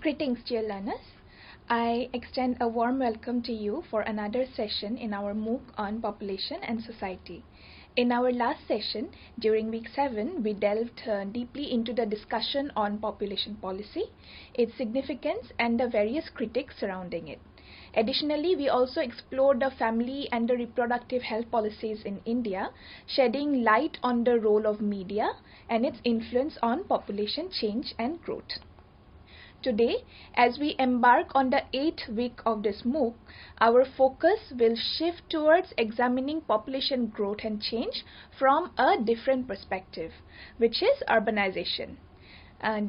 Greetings, dear learners. I extend a warm welcome to you for another session in our MOOC on population and society. In our last session, during week 7, we delved deeply into the discussion on population policy, its significance, and the various critiques surrounding it. Additionally, we also explored the family and the reproductive health policies in India, shedding light on the role of media and its influence on population change and growth. Today, as we embark on the 8th week of this MOOC, our focus will shift towards examining population growth and change from a different perspective, which is urbanization.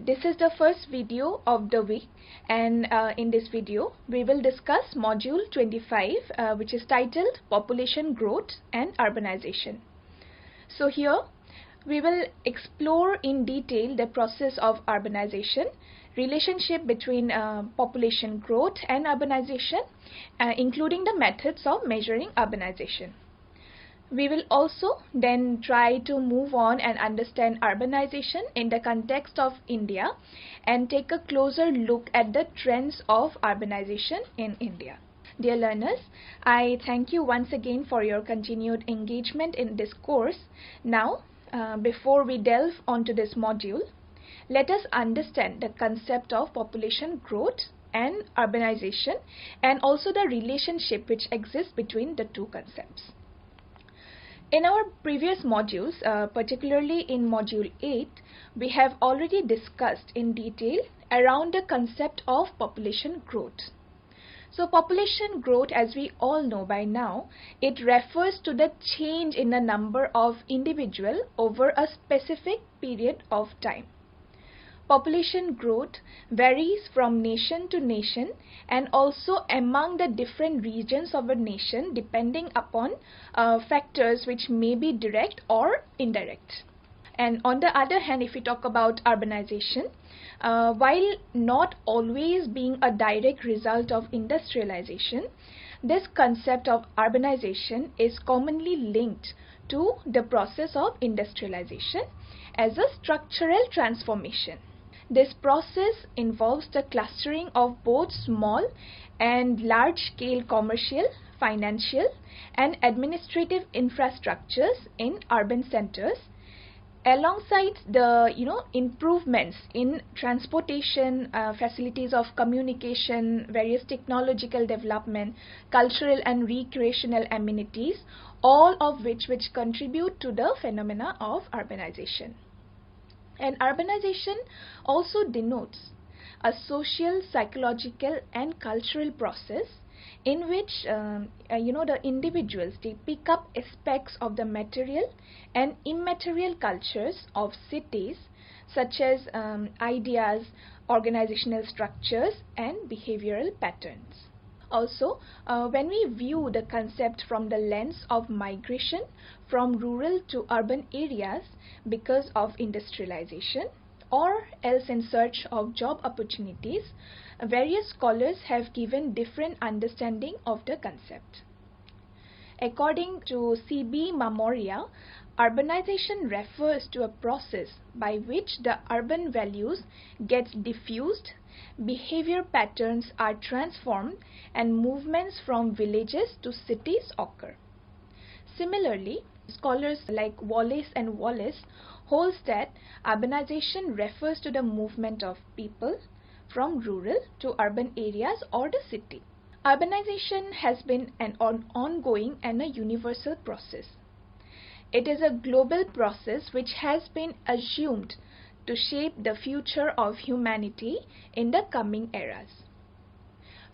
This is the first video of the week, and in this video, we will discuss Module 25, which is titled Population Growth and Urbanization. So here, we will explore in detail the process of urbanization, relationship between population growth and urbanization, including the methods of measuring urbanization. We will also then try to move on and understand urbanization in the context of India and take a closer look at the trends of urbanization in India. Dear learners, I thank you once again for your continued engagement in this course. Now, before we delve onto this module, let us understand the concept of population growth and urbanization, and also the relationship which exists between the two concepts. In our previous modules, particularly in Module 8, we have already discussed in detail around the concept of population growth. So population growth, as we all know by now, it refers to the change in the number of individuals over a specific period of time. Population growth varies from nation to nation and also among the different regions of a nation depending upon factors which may be direct or indirect. And on the other hand, if we talk about urbanization, while not always being a direct result of industrialization, this concept of urbanization is commonly linked to the process of industrialization as a structural transformation. This process involves the clustering of both small and large-scale commercial, financial, and administrative infrastructures in urban centers, alongside the improvements in transportation, facilities of communication, various technological development, cultural and recreational amenities, all of which contribute to the phenomena of urbanization. And urbanization also denotes a social, psychological, and cultural process in which the individuals, they pick up aspects of the material and immaterial cultures of cities, such as ideas, organizational structures, and behavioral patterns. Also, when we view the concept from the lens of migration from rural to urban areas because of industrialization, or else in search of job opportunities, various scholars have given different understanding of the concept. According to C.B. Mamoria, urbanization refers to a process by which the urban values gets diffused, behavior patterns are transformed, and movements from villages to cities occur. Similarly, scholars like Wallace and Wallace holds that urbanization refers to the movement of people from rural to urban areas or the city. Urbanization has been an ongoing and a universal process. It is a global process which has been assumed to shape the future of humanity in the coming eras.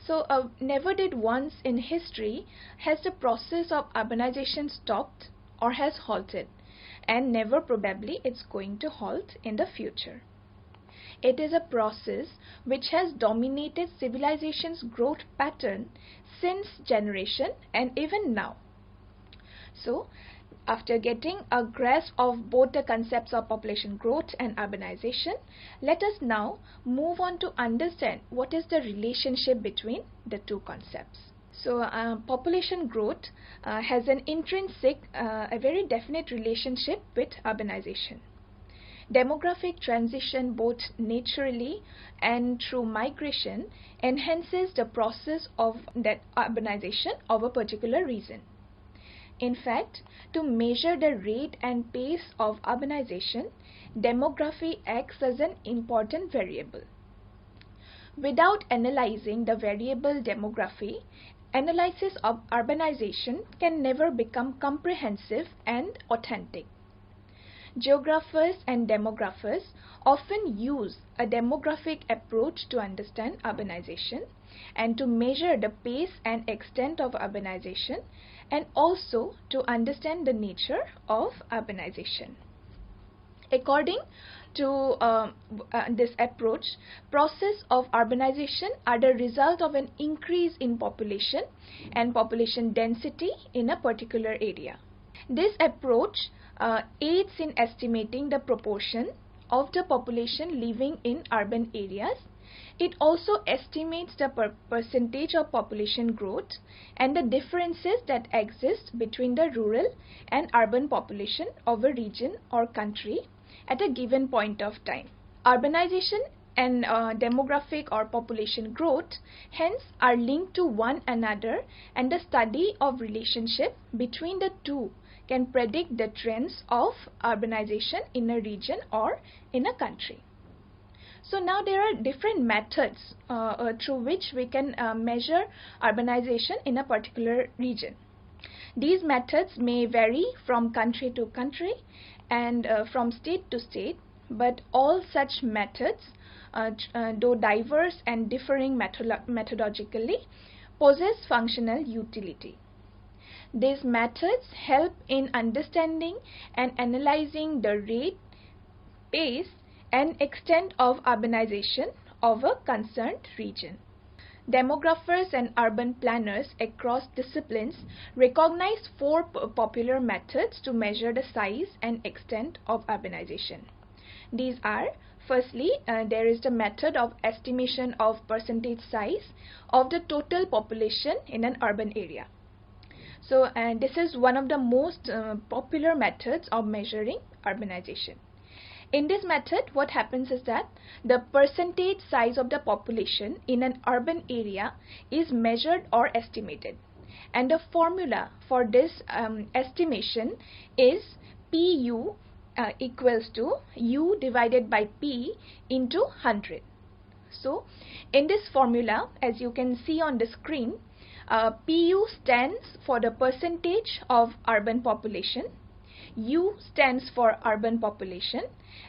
So, never did once in history has the process of urbanization stopped or has halted, and never probably it's going to halt in the future. It is a process which has dominated civilization's growth pattern since generation and even now. So, after getting a grasp of both the concepts of population growth and urbanization, let us now move on to understand what is the relationship between the two concepts. So, population growth has an intrinsic, a very definite relationship with urbanization. Demographic transition, both naturally and through migration, enhances the process of that urbanization of a particular region. In fact, to measure the rate and pace of urbanization, demography acts as an important variable. Without analyzing the variable demography, analysis of urbanization can never become comprehensive and authentic. Geographers and demographers often use a demographic approach to understand urbanization and to measure the pace and extent of urbanization, and also to understand the nature of urbanization. According to this approach, process of urbanization are the result of an increase in population and population density in a particular area. This approach aids in estimating the proportion of the population living in urban areas. It also estimates the percentage of population growth and the differences that exist between the rural and urban population of a region or country at a given point of time. Urbanization and demographic or population growth hence are linked to one another, and the study of relationship between the two can predict the trends of urbanization in a region or in a country. So now there are different methods through which we can measure urbanization in a particular region. These methods may vary from country to country and from state to state, but all such methods, though diverse and differing methodologically, possess functional utility. These methods help in understanding and analyzing the rate, pace, and extent of urbanization of a concerned region. Demographers and urban planners across disciplines recognize four popular methods to measure the size and extent of urbanization. These are, firstly, there is the method of estimation of percentage size of the total population in an urban area. So this is one of the most popular methods of measuring urbanization. In this method, what happens is that the percentage size of the population in an urban area is measured or estimated, and the formula for this estimation is PU equals to U divided by P into 100. So in this formula, as you can see on the screen, PU stands for the percentage of urban population, U stands for urban population,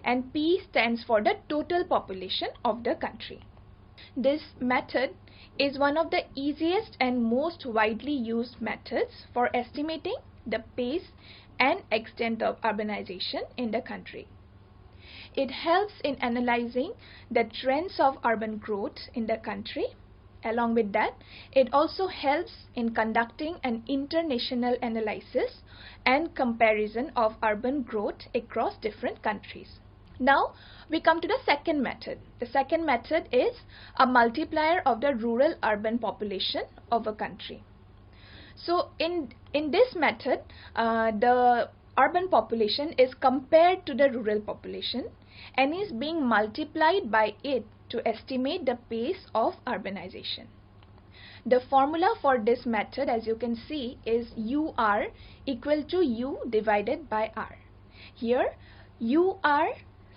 and P stands for the total population of the country. This method is one of the easiest and most widely used methods for estimating the pace and extent of urbanization in the country. It helps in analyzing the trends of urban growth in the country. Along with that, it also helps in conducting an international analysis and comparison of urban growth across different countries. Now we come to the second method. The second method is a multiplier of the rural-urban population of a country. So in this method, the urban population is compared to the rural population and is being multiplied by it to estimate the pace of urbanization. The formula for this method, as you can see, is UR equal to U divided by R. Here UR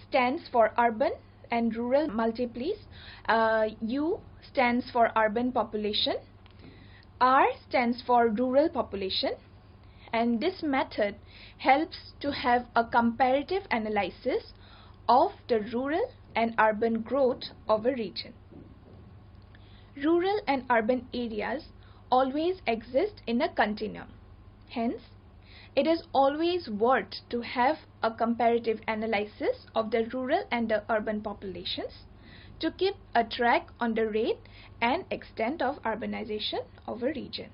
stands for urban and rural multiplies. U stands for urban population, R stands for rural population, and this method helps to have a comparative analysis of the rural and urban growth of a region. Rural and urban areas always exist in a continuum. Hence, it is always worth to have a comparative analysis of the rural and the urban populations to keep a track on the rate and extent of urbanization of a region.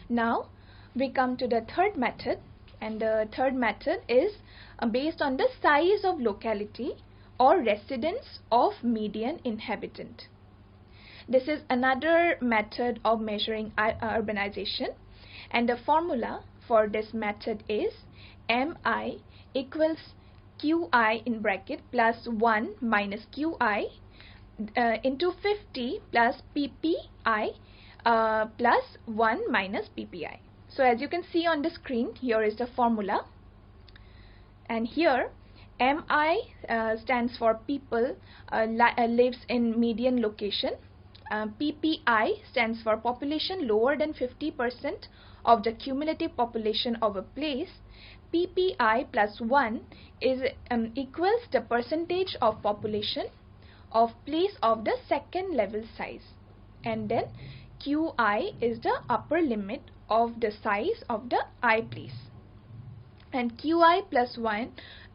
Now, we come to the third method, and the third method is based on the size of locality or residence of median inhabitant. This is another method of measuring urbanization, and the formula for this method is MI equals qi in bracket plus 1 minus qi into 50 plus ppi plus 1 minus ppi. So as you can see on the screen, here is the formula, and here MI stands for people lives in median location. PPI stands for population lower than 50% of the cumulative population of a place. PPI plus 1 is equals the percentage of population of place of the second level size, and then QI is the upper limit of the size of the I place, and QI plus 1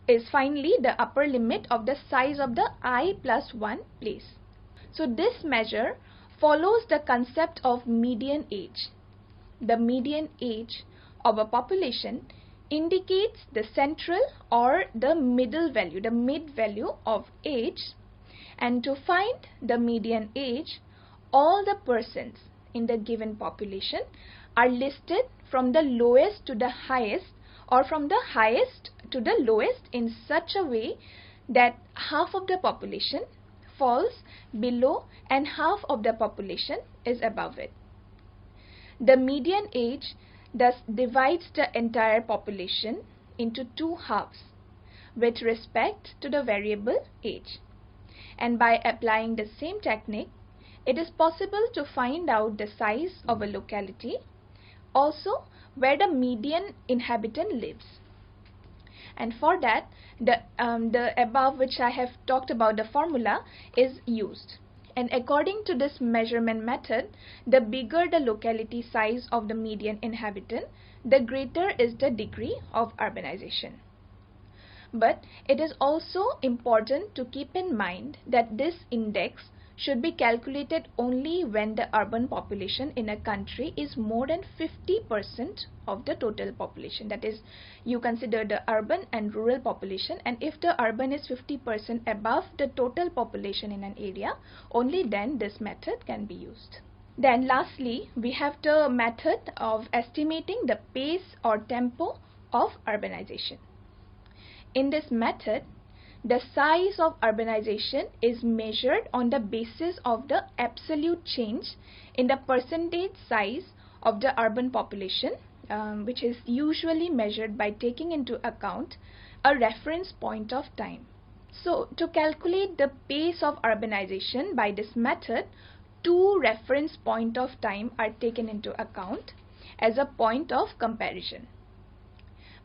is finally the upper limit of the size of the I plus 1 place. So this measure follows the concept of median age. The median age of a population indicates the central or the middle value, the mid value of age, and to find the median age, all the persons in the given population are listed from the lowest to the highest, or from the highest to the lowest, in such a way that half of the population falls below and half of the population is above it. The median age thus divides the entire population into two halves with respect to the variable age, and by applying the same technique, it is possible to find out the size of a locality, also where the median inhabitant lives. And for that, the above which I have talked about, the formula is used. And according to this measurement method, the bigger the locality size of the median inhabitant, the greater is the degree of urbanization. But it is also important to keep in mind that this index should be calculated only when the urban population in a country is more than 50% of the total population. That is, you consider the urban and rural population, and if the urban is 50% above the total population in an area, only then this method can be used. Then lastly, we have the method of estimating the pace or tempo of urbanization. In this method, the size of urbanization is measured on the basis of the absolute change in the percentage size of the urban population, which is usually measured by taking into account a reference point of time. So, to calculate the pace of urbanization by this method, two reference point of time are taken into account as a point of comparison.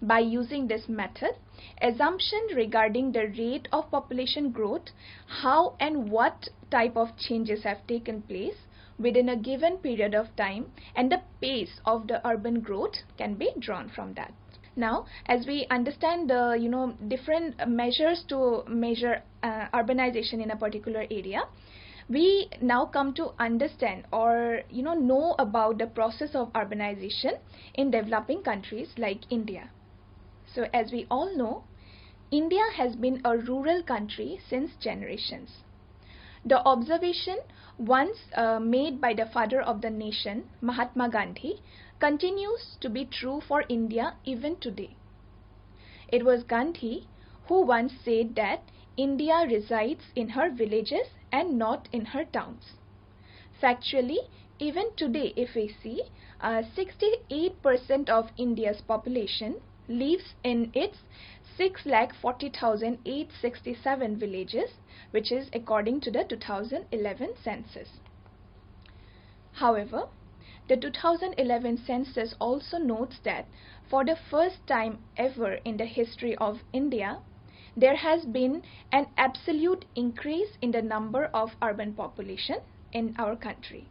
By using this method, assumptions regarding the rate of population growth, how and what type of changes have taken place within a given period of time, and the pace of the urban growth can be drawn from that. Now, as we understand the different measures to measure urbanization in a particular area, we now come to understand or know about the process of urbanization in developing countries like India. So as we all know, India has been a rural country since generations. The observation once made by the father of the nation, Mahatma Gandhi, continues to be true for India even today. It was Gandhi who once said that India resides in her villages and not in her towns. Factually, even today, if we see, 68% of India's population lives in its 6,40,867 villages, which is according to the 2011 census. However, the 2011 census also notes that for the first time ever in the history of India, there has been an absolute increase in the number of urban population in our country.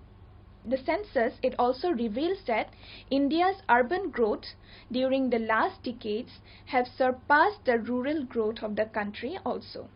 The census, it also reveals that India's urban growth during the last decades have surpassed the rural growth of the country also.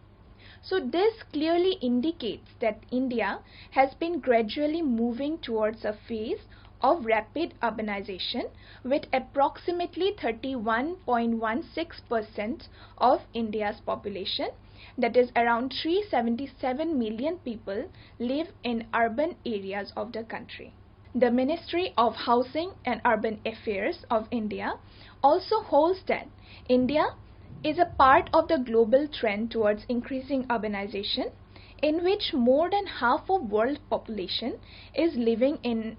So this clearly indicates that India has been gradually moving towards a phase of rapid urbanization, with approximately 31.16% of India's population, that is around 377 million people, live in urban areas of the country. The Ministry of Housing and Urban Affairs of India also holds that India is a part of the global trend towards increasing urbanization, in which more than half of world population is living in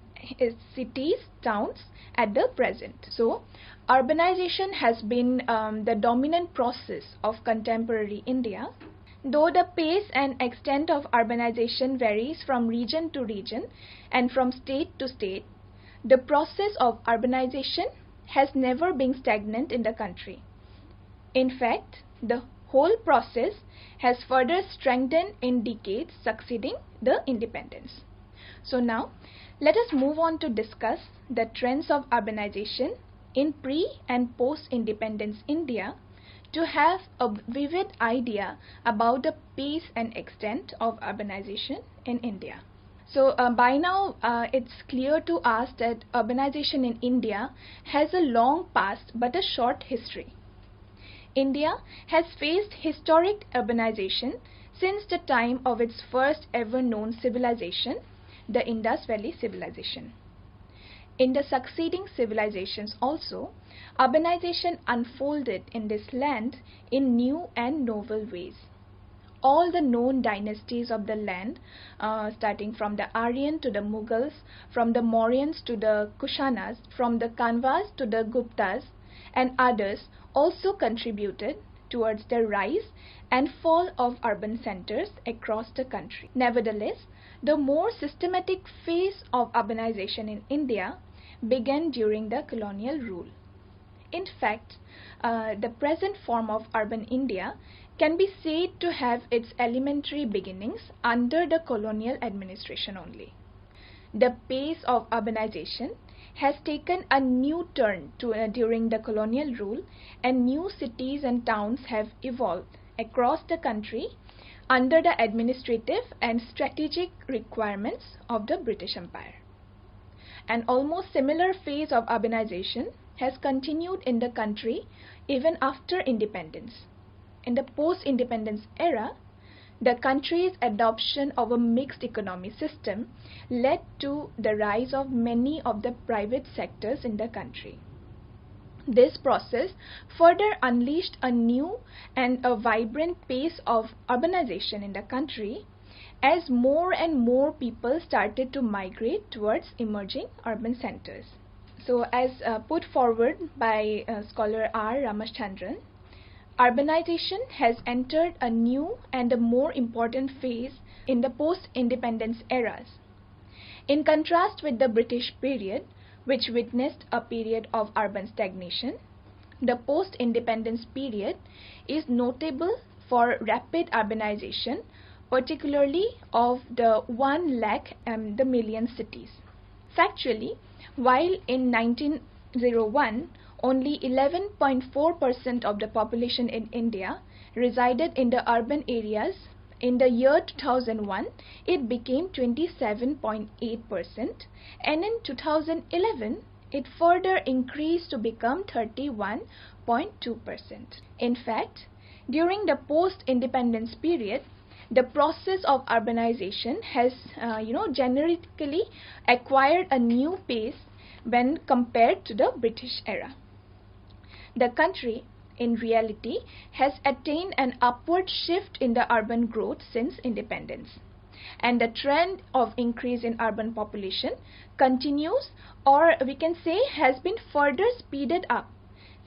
cities, towns at the present. So, urbanization has been the dominant process of contemporary India. Though the pace and extent of urbanization varies from region to region and from state to state, the process of urbanization has never been stagnant in the country. In fact, the whole process has further strengthened in decades succeeding the independence. So now, let us move on to discuss the trends of urbanization in pre- and post-independence India to have a vivid idea about the pace and extent of urbanization in India. So by now it's clear to us that urbanization in India has a long past but a short history. India has faced historic urbanization since the time of its first ever known civilization, the Indus Valley Civilization. In the succeeding civilizations also, urbanization unfolded in this land in new and novel ways. All the known dynasties of the land, starting from the Aryan to the Mughals, from the Mauryans to the Kushanas, from the Kanvas to the Guptas, and others also contributed towards the rise and fall of urban centers across the country. Nevertheless, the more systematic phase of urbanization in India began during the colonial rule. In fact, the present form of urban India can be said to have its elementary beginnings under the colonial administration only. The pace of urbanization has taken a new turn during the colonial rule, and new cities and towns have evolved across the country under the administrative and strategic requirements of the British Empire. An almost similar phase of urbanization has continued in the country even after independence. In the post-independence era, the country's adoption of a mixed economy system led to the rise of many of the private sectors in the country. This process further unleashed a new and a vibrant pace of urbanization in the country as more and more people started to migrate towards emerging urban centers. So as put forward by scholar R. Ramachandran, urbanization has entered a new and a more important phase in the post-independence eras. In contrast with the British period, which witnessed a period of urban stagnation, the post-independence period is notable for rapid urbanization, particularly of the 1 lakh and the million cities. Factually, while in 1901 only 11.4% of the population in India resided in the urban areas, in the year 2001 it became 27.8%, and in 2011 it further increased to become 31.2%. In fact, during the post-independence period, the process of urbanization has generically acquired a new pace when compared to the British era. The country, in reality, has attained an upward shift in the urban growth since independence, and the trend of increase in urban population continues, or we can say has been further speeded up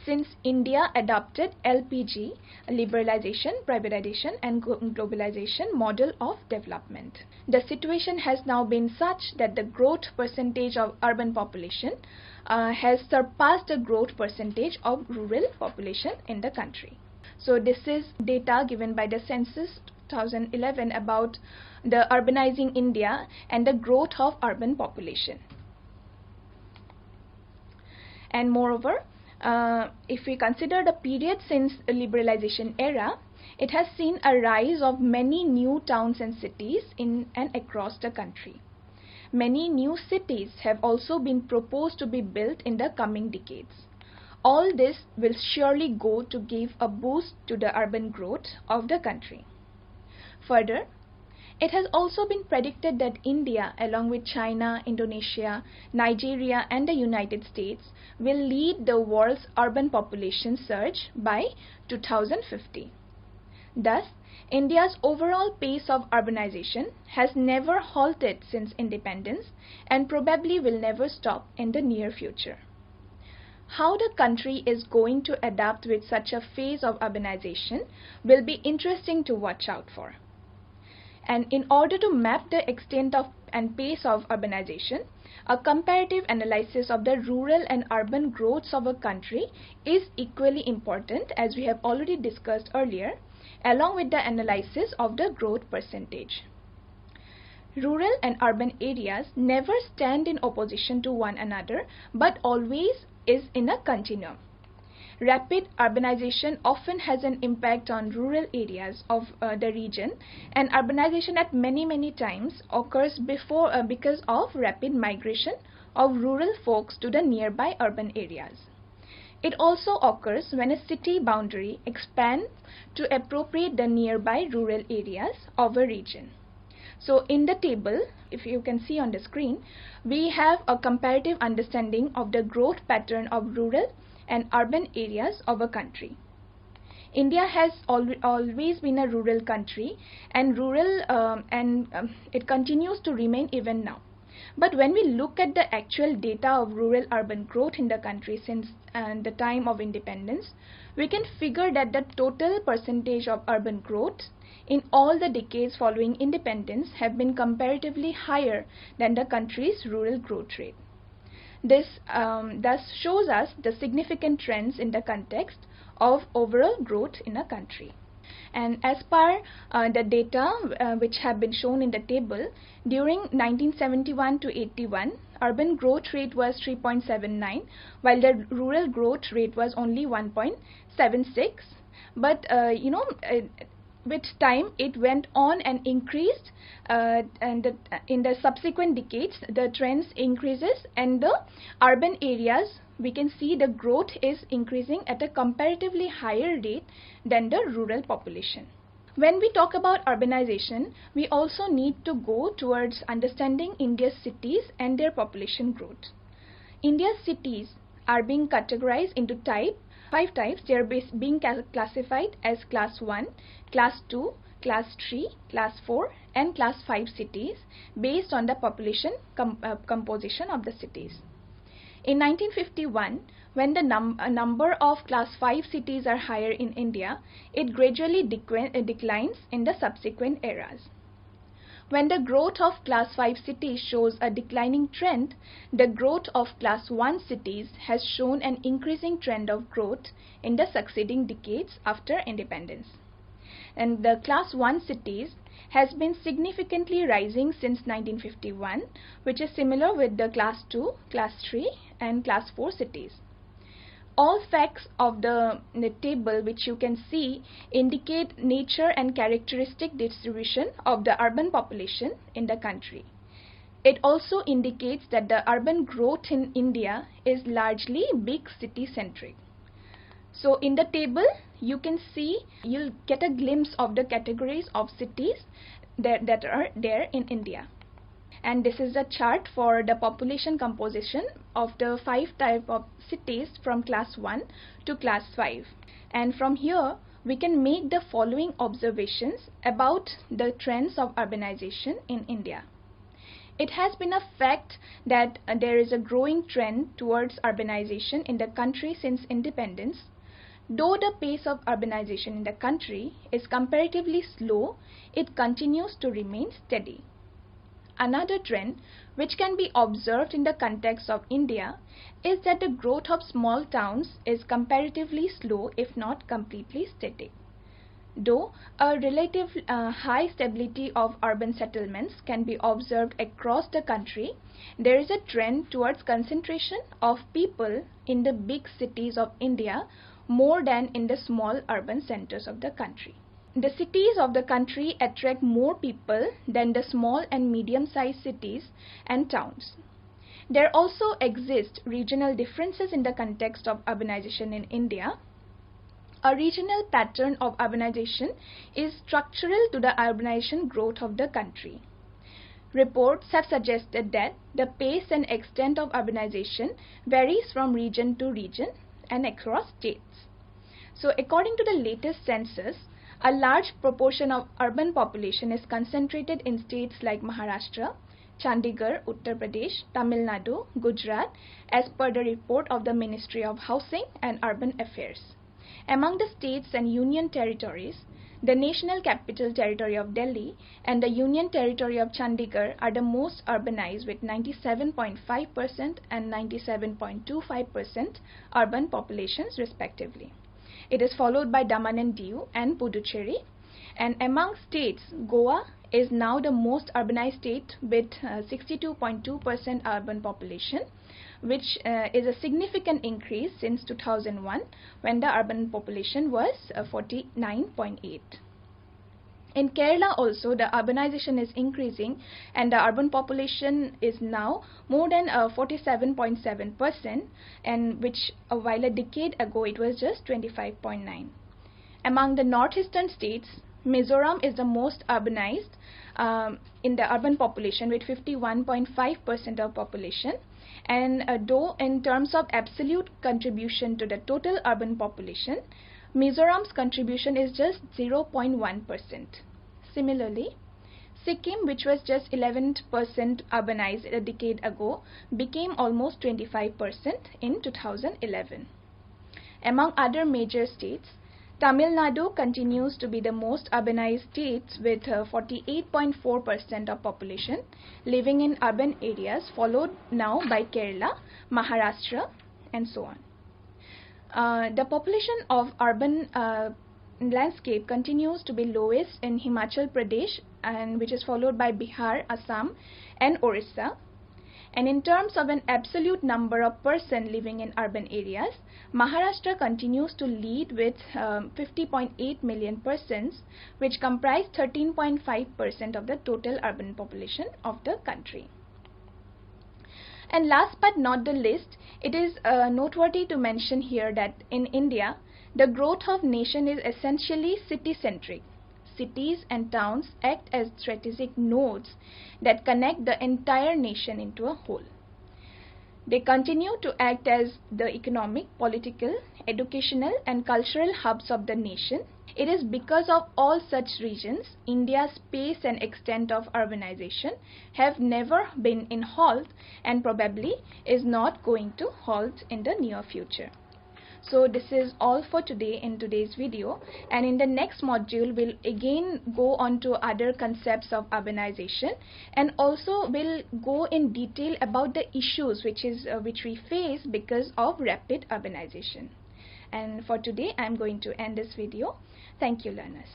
since India adopted LPG, liberalization, privatization and globalization model of development. The situation has now been such that the growth percentage of urban population has surpassed the growth percentage of rural population in the country. So this is data given by the census 2011 about the urbanizing India and the growth of urban population. And moreover, if we consider the period since the liberalization era, it has seen a rise of many new towns and cities in and across the country. Many new cities have also been proposed to be built in the coming decades. All this will surely go to give a boost to the urban growth of the country. Further, It has also been predicted that India, along with China, Indonesia, Nigeria, and the United States, will lead the world's urban population surge by 2050. Thus, India's overall pace of urbanization has never halted since independence and probably will never stop in the near future. How the country is going to adapt with such a phase of urbanization will be interesting to watch out for. And in order to map the extent of and pace of urbanization, a comparative analysis of the rural and urban growths of a country is equally important, as we have already discussed earlier, along with the analysis of the growth percentage. Rural and urban areas never stand in opposition to one another, but always is in a continuum. Rapid urbanization often has an impact on rural areas of the region, and urbanization at many times occurs because of rapid migration of rural folks to the nearby urban areas. It also occurs when a city boundary expands to appropriate the nearby rural areas of a region. So in the table, if you can see on the screen, we have a comparative understanding of the growth pattern of rural and urban areas of a country. India has always been a rural country, and it continues to remain even now. But when we look at the actual data of rural-urban growth in the country since the time of independence, we can figure that the total percentage of urban growth in all the decades following independence have been comparatively higher than the country's rural growth rate. This thus shows us the significant trends in the context of overall growth in a country. And as per the data which have been shown in the table, during 1971 to 81, urban growth rate was 3.79, while the rural growth rate was only 1.76. But with time it went on and increased, and in the subsequent decades the trends increases, and the urban areas we can see the growth is increasing at a comparatively higher rate than the rural population. When we talk about urbanization, we also need to go towards understanding India's cities and their population growth. India's cities are being categorized into five types. They are being classified as class 1, class 2, class 3, class 4 and class 5 cities based on the population composition of the cities. In 1951, when the number of class 5 cities are higher in India, it gradually declines in the subsequent eras. When the growth of class 5 cities shows a declining trend, the growth of class 1 cities has shown an increasing trend of growth in the succeeding decades after independence. And the class 1 cities has been significantly rising since 1951, which is similar with the class 2, class 3 and class 4 cities. All facts of the table which you can see indicate nature and characteristic distribution of the urban population in the country. It also indicates that the urban growth in India is largely big city centric. So in the table you can see, you'll get a glimpse of the categories of cities that are there in India. And this is a chart for the population composition of the 5 types of cities from class 1 to class 5. And from here we can make the following observations about the trends of urbanization in India. It has been a fact that there is a growing trend towards urbanization in the country since independence. Though the pace of urbanization in the country is comparatively slow, it continues to remain steady. Another trend which can be observed in the context of India is that the growth of small towns is comparatively slow, if not completely static. Though a relative high stability of urban settlements can be observed across the country, there is a trend towards concentration of people in the big cities of India more than in the small urban centers of the country. The cities of the country attract more people than the small and medium-sized cities and towns. There also exist regional differences in the context of urbanization in India. A regional pattern of urbanization is structural to the urbanization growth of the country. Reports have suggested that the pace and extent of urbanization varies from region to region and across states. So according to the latest census, a large proportion of urban population is concentrated in states like Maharashtra, Chandigarh, Uttar Pradesh, Tamil Nadu, Gujarat, as per the report of the Ministry of Housing and Urban Affairs. Among the states and union territories, the National Capital Territory of Delhi and the Union Territory of Chandigarh are the most urbanized with 97.5% and 97.25% urban populations respectively. It is followed by Daman and Diu and Puducherry, and among states, Goa is now the most urbanized state with 62.2% urban population, which is a significant increase since 2001 when the urban population was 49.8. In Kerala also the urbanization is increasing and the urban population is now more than 47.7%, and which while a decade ago it was just 25.9. Among the northeastern states, Mizoram is the most urbanized in the urban population with 51.5% of population, and though in terms of absolute contribution to the total urban population, Mizoram's contribution is just 0.1%. Similarly, Sikkim, which was just 11% urbanized a decade ago, became almost 25% in 2011. Among other major states, Tamil Nadu continues to be the most urbanized state with 48.4% of population living in urban areas, followed now by Kerala, Maharashtra, and so on. The population of urban landscape continues to be lowest in Himachal Pradesh, and which is followed by Bihar, Assam, and Orissa. And in terms of an absolute number of persons living in urban areas, Maharashtra continues to lead with 50.8 million persons, which comprise 13.5% of the total urban population of the country. And last but not the least, it is noteworthy to mention here that in India, the growth of nation is essentially city-centric. Cities and towns act as strategic nodes that connect the entire nation into a whole. They continue to act as the economic, political, educational, and cultural hubs of the nation. It is because of all such regions, India's pace and extent of urbanization have never been in halt and probably is not going to halt in the near future. So this is all for today in today's video, and in the next module we'll again go on to other concepts of urbanization, and also we'll go in detail about the issues which we face because of rapid urbanization. And for today I'm going to end this video. Thank you, learners.